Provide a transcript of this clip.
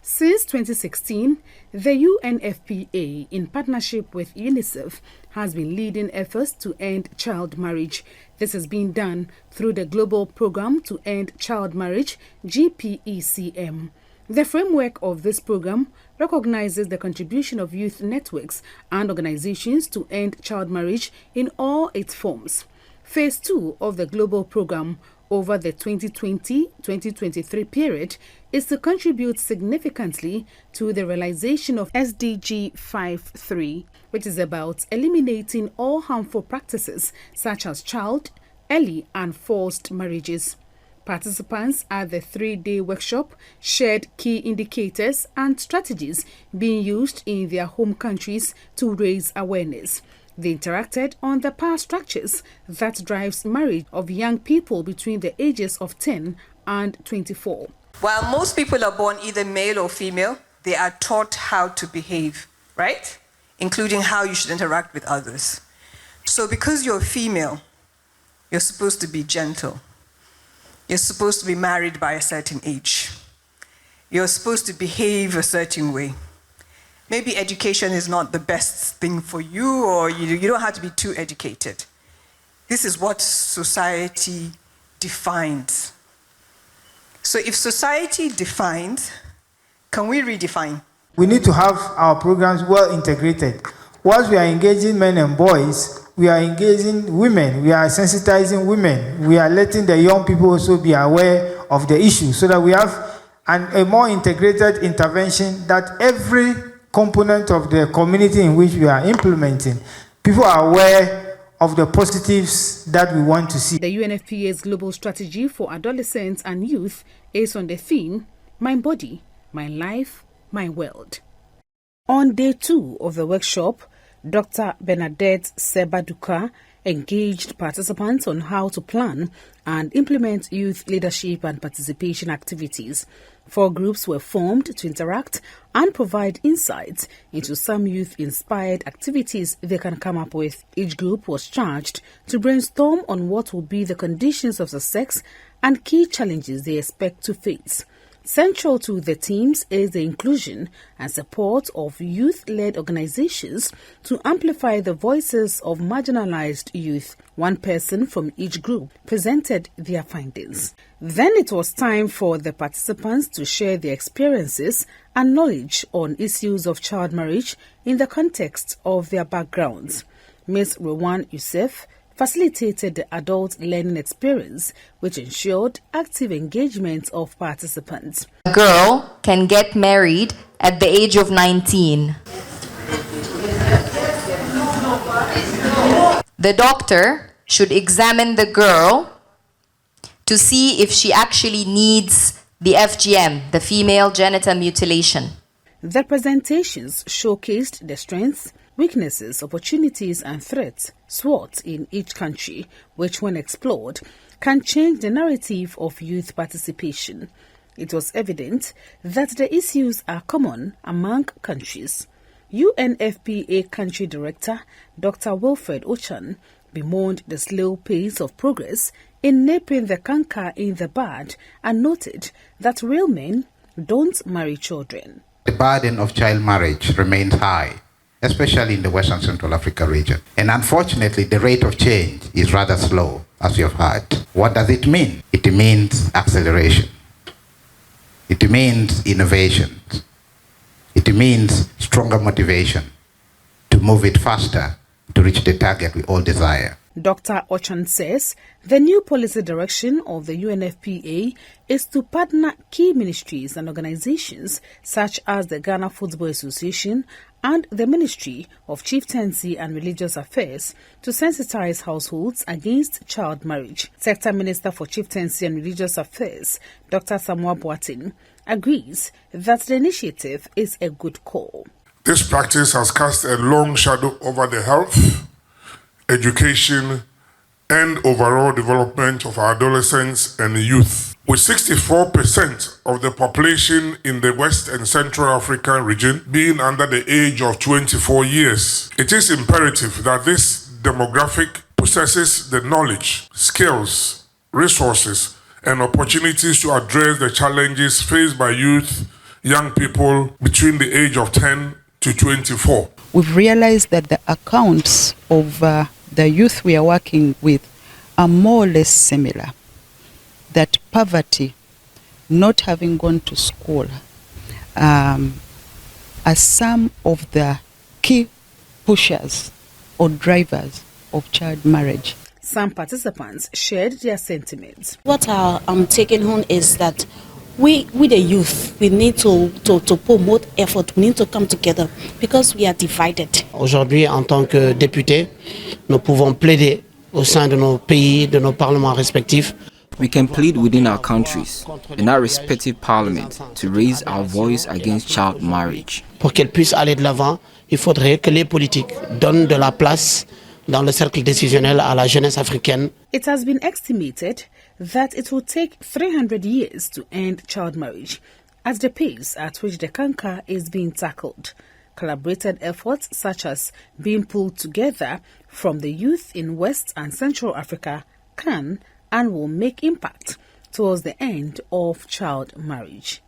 Since 2016, the UNFPA, in partnership with UNICEF, has been leading efforts to end child marriage. This has been done through the Global Program to End Child Marriage, GPECM. The framework of this program recognizes the contribution of youth networks and organizations to end child marriage in all its forms. Phase 2 of the Global Program over the 2020-2023 period is to contribute significantly to the realization of SDG 5.3, which is about eliminating all harmful practices such as child, early and forced marriages. Participants at the 3-day workshop shared key indicators and strategies being used in their home countries to raise awareness. They interacted on the power structures that drives marriage of young people between the ages of 10 and 24. While most people are born either male or female, they are taught how to behave, right? Including how you should interact with others. So because you're female, you're supposed to be gentle. You're supposed to be married by a certain age. You're supposed to behave a certain way. Maybe education is not the best thing for you, or you don't have to be too educated. This is what society defines. So if society defines, can we redefine? We need to have our programs well integrated. Whilst we are engaging men and boys, we are engaging women, we are sensitizing women, we are letting the young people also be aware of the issue so that we have a more integrated intervention that every component of the community in which we are implementing, people are aware of the positives that we want to see. The UNFPA's global strategy for adolescents and youth is on the theme, My Body, My Life, My World. On day 2 of the workshop, Dr. Bernadette Sebaduka engaged participants on how to plan and implement youth leadership and participation activities. 4 groups were formed to interact and provide insights into some youth-inspired activities they can come up with. Each group was charged to brainstorm on what will be the conditions of success and key challenges they expect to face. Central to the teams is the inclusion and support of youth-led organizations to amplify the voices of marginalized youth. One person from each group presented their findings. Then it was time for the participants to share their experiences and knowledge on issues of child marriage in the context of their backgrounds. Ms. Rowan Youssef facilitated the adult learning experience, which ensured active engagement of participants. A girl can get married at the age of 19. The doctor should examine the girl to see if she actually needs the FGM, the female genital mutilation. The presentations showcased the strengths, weaknesses, opportunities and threats, SWOT in each country, which when explored, can change the narrative of youth participation. It was evident that the issues are common among countries. UNFPA Country Director Dr. Wilfred Ochan bemoaned the slow pace of progress in nipping the canker in the bud and noted that real men don't marry children. The burden of child marriage remains high, especially in the Western Central Africa region. And unfortunately, the rate of change is rather slow, as you have heard. What does it mean? It means acceleration. It means innovation. It means stronger motivation to move it faster to reach the target we all desire. Dr. Ochan says the new policy direction of the UNFPA is to partner key ministries and organizations such as the Ghana Football Association and the Ministry of Chieftaincy and Religious Affairs to sensitize households against child marriage. Sector Minister for Chieftaincy and Religious Affairs, Dr. Samuel Boateng, agrees that the initiative is a good call. This practice has cast a long shadow over the health, education, and overall development of our adolescents and youth. With 64% of the population in the West and Central African region being under the age of 24 years, it is imperative that this demographic possesses the knowledge, skills, resources, and opportunities to address the challenges faced by youth young people between the age of 10 to 24. We've realized that the accounts of the youth we are working with are more or less similar. That poverty, not having gone to school, are some of the key pushers or drivers of child marriage. Some participants shared their sentiments. What I'm taking home is that we the youth, we need to put more effort, we need to come together because we are divided. Aujourd'hui, en tant que députés, nous pouvons plaider au sein de nos pays, de nos parlements respectifs. We can plead within our countries, in our respective parliaments, to raise our voice against child marriage. Pour qu'elle puisse aller de l'avant, il faudrait que les politiques donnent de la place dans le cercle décisionnel à la jeunesse africaine. It has been estimated that it will take 300 years to end child marriage, at the pace at which the canker is being tackled. Collaborated efforts such as being pulled together from the youth in West and Central Africa can and will make impact towards the end of child marriage.